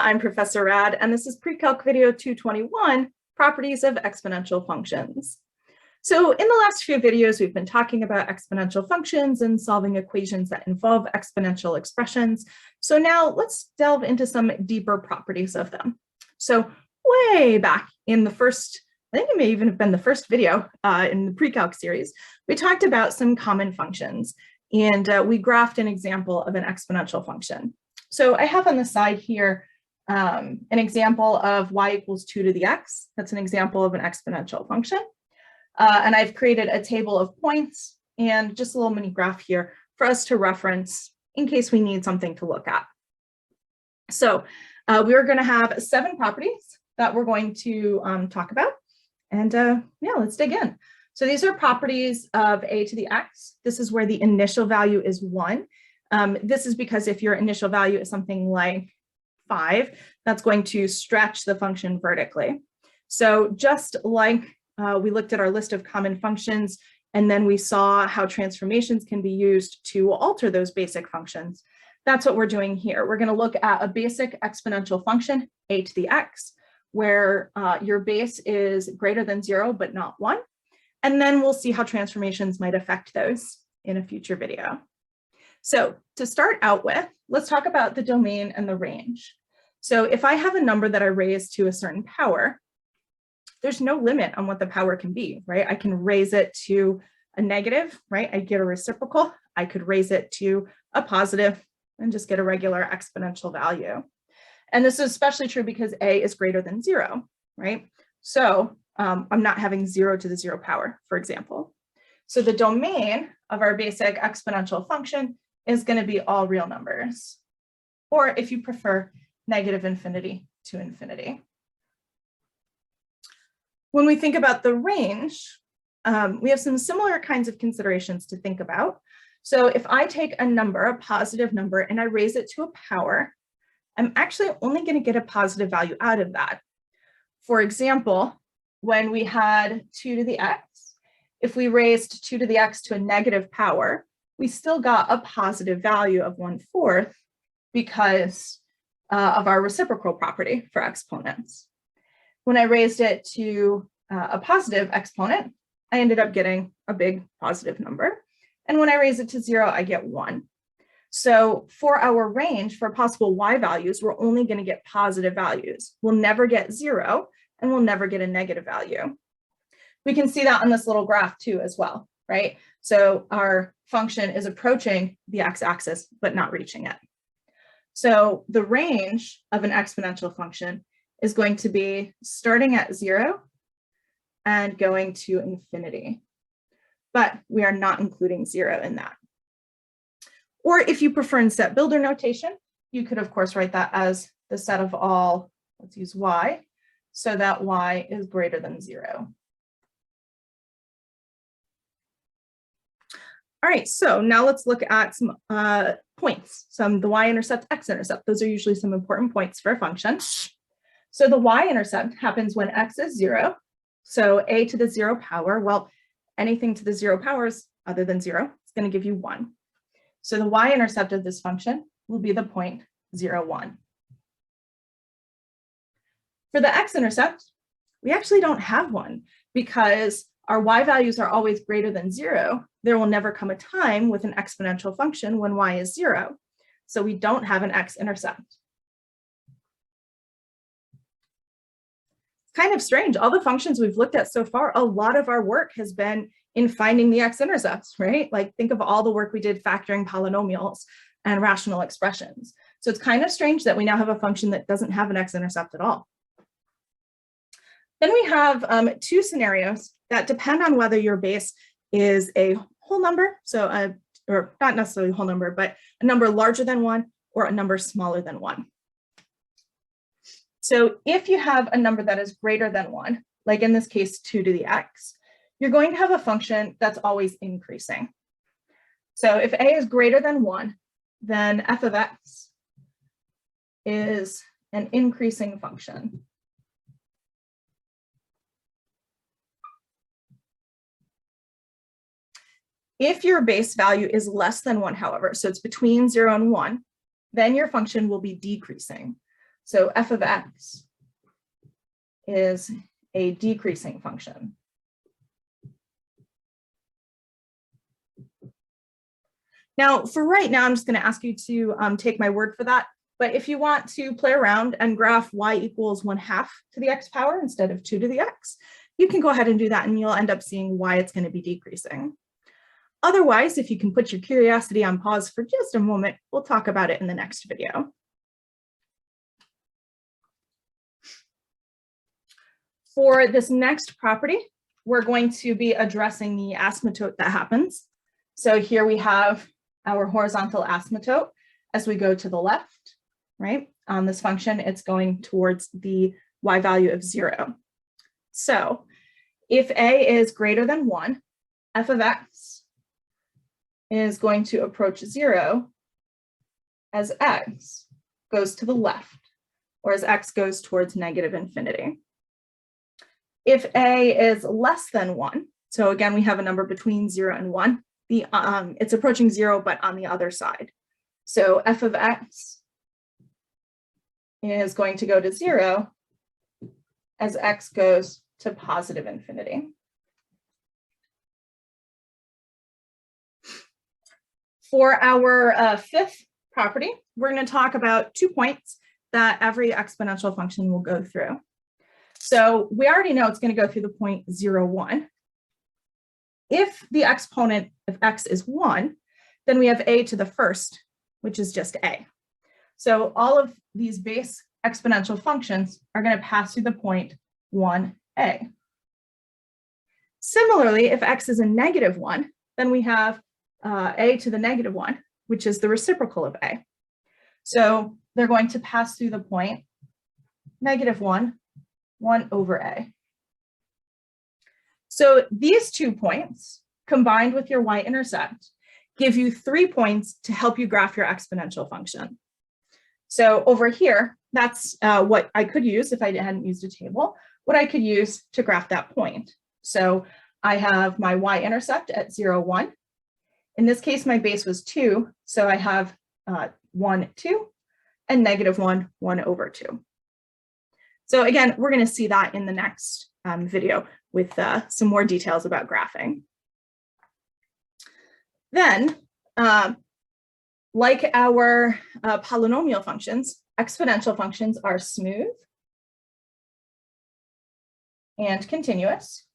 I'm Professor Rad, and this is Precalc video 221, Properties of Exponential Functions. So in the last few videos, we've been talking about exponential functions and solving equations that involve exponential expressions. So now let's delve into some deeper properties of them. So way back in the first, I think it may even have been the first video in the Precalc series, we talked about some common functions, and we graphed an example of an exponential function. So I have on the side here an example of y equals 2 to the x. That's an example of an exponential function. And I've created a table of points and just a little mini graph here for us to reference in case we need something to look at. So we're going to have 7 properties that we're going to talk about. And yeah, let's dig in. So these are properties of a to the x. This is where the initial value is 1. This is because if your initial value is something like 5, that's going to stretch the function vertically. So just like we looked at our list of common functions, and then we saw how transformations can be used to alter those basic functions, that's what we're doing here. We're going to look at a basic exponential function, a to the x, where your base is greater than 0, but not 1. And then we'll see how transformations might affect those in a future video. So to start out with, let's talk about the domain and the range. So if I have a number that I raise to a certain power, there's no limit on what the power can be, right? I can raise it to a negative, right? I get a reciprocal. I could raise it to a positive and just get a regular exponential value. And this is especially true because a is greater than 0, right? So I'm not having 0 to the 0 power, for example. So the domain of our basic exponential function is going to be all real numbers, or if you prefer, negative infinity to infinity. When we think about the range, we have some similar kinds of considerations to think about. So if I take a number, a positive number, and I raise it to a power, I'm actually only going to get a positive value out of that. For example, when we had 2 to the x, if we raised 2 to the x to a negative power, we still got a positive value of 1/4 because of our reciprocal property for exponents. When I raised it to a positive exponent, I ended up getting a big positive number. And when I raise it to 0, I get 1. So for our range, for possible y values, we're only going to get positive values. We'll never get 0, and we'll never get a negative value. We can see that on this little graph too as well, right? So our function is approaching the x-axis, but not reaching it. So the range of an exponential function is going to be starting at 0 and going to infinity. But we are not including 0 in that. Or if you prefer in set builder notation, you could of course write that as the set of all, let's use y, so that y is greater than 0. All right, so now let's look at some points, the y-intercept, x-intercept. Those are usually some important points for a function. So the y-intercept happens when x is 0. So a to the 0 power, well, anything to the 0 powers other than 0, it's going to give you 1. So the y-intercept of this function will be the point 0, 1. For the x-intercept, we actually don't have one because our y values are always greater than 0. There will never come a time with an exponential function when y is 0. So we don't have an x-intercept. It's kind of strange. All the functions we've looked at so far, a lot of our work has been in finding the x-intercepts, right? Like think of all the work we did factoring polynomials and rational expressions. So it's kind of strange that we now have a function that doesn't have an x-intercept at all. Then we have 2 scenarios that depend on whether your base is a whole number, so or not necessarily a whole number, but a number larger than 1 or a number smaller than 1. So if you have a number that is greater than 1, like in this case 2 to the x, you're going to have a function that's always increasing. So if a is greater than 1, then f of x is an increasing function. If your base value is less than 1, however, so it's between 0 and 1, then your function will be decreasing. So f of x is a decreasing function. Now, for right now, I'm just going to ask you to take my word for that. But if you want to play around and graph y equals 1/2 to the x power instead of 2 to the x, you can go ahead and do that, and you'll end up seeing why it's going to be decreasing. Otherwise, if you can put your curiosity on pause for just a moment, we'll talk about it in the next video. For this next property, we're going to be addressing the asymptote that happens. So here we have our horizontal asymptote as we go to the left, right? On this function, it's going towards the y value of 0. So if a is greater than 1, f of x is going to approach 0 as x goes to the left, or as x goes towards -infinity. If a is less than 1, so again, we have a number between 0 and 1, it's approaching 0, but on the other side. So f of x is going to go to 0 as x goes to +infinity. For our fifth property, we're going to talk about 2 points that every exponential function will go through. So we already know it's going to go through the point 0, 1. If the exponent of x is 1, then we have a to the first, which is just a. So all of these base exponential functions are going to pass through the point 1a. Similarly, if x is a -1, then we have a to the -1, which is the reciprocal of a. So they're going to pass through the point -1, 1 over a. So these 2 points, combined with your y-intercept, give you 3 points to help you graph your exponential function. So over here, that's what I could use if I hadn't used a table, what I could use to graph that point. So I have my y-intercept at 0, 1. In this case, my base was 2, so I have 1, 2, and -1, 1 over 2. So again, we're going to see that in the next video with some more details about graphing. Then, like our polynomial functions, exponential functions are smooth and continuous.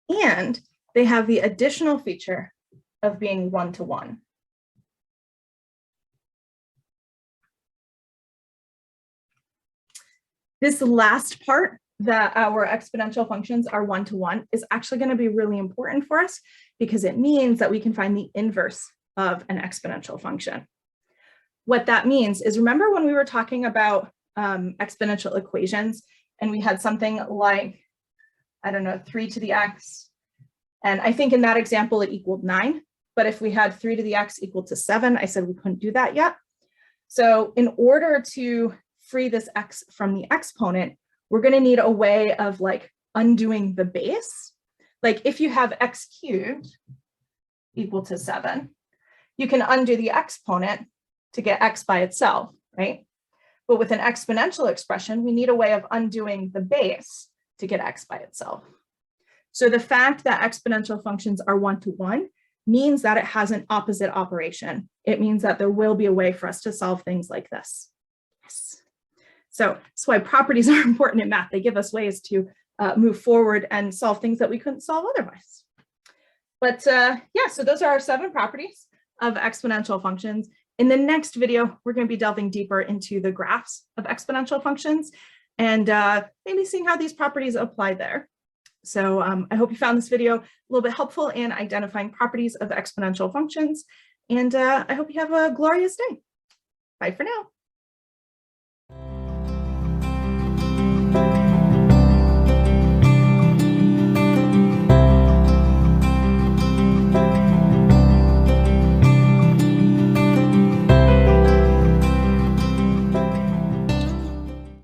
And they have the additional feature of being 1-to-1. This last part, that our exponential functions are 1-to-1, is actually going to be really important for us because it means that we can find the inverse of an exponential function. What that means is, remember when we were talking about exponential equations and we had something like, I don't know, 3 to the x, and I think in that example it equaled 9, but if we had 3 to the x equal to 7, I said we couldn't do that yet. So in order to free this x from the exponent, we're going to need a way of like undoing the base. Like if you have x cubed equal to 7, you can undo the exponent to get x by itself, right? But with an exponential expression, we need a way of undoing the base to get x by itself. So the fact that exponential functions are 1-to-1 means that it has an opposite operation. It means that there will be a way for us to solve things like this. Yes. So that's why properties are important in math. They give us ways to move forward and solve things that we couldn't solve otherwise. But yeah, so those are our 7 properties of exponential functions. In the next video, we're going to be delving deeper into the graphs of exponential functions and maybe seeing how these properties apply there. So I hope you found this video a little bit helpful in identifying properties of exponential functions. And I hope you have a glorious day. Bye for now.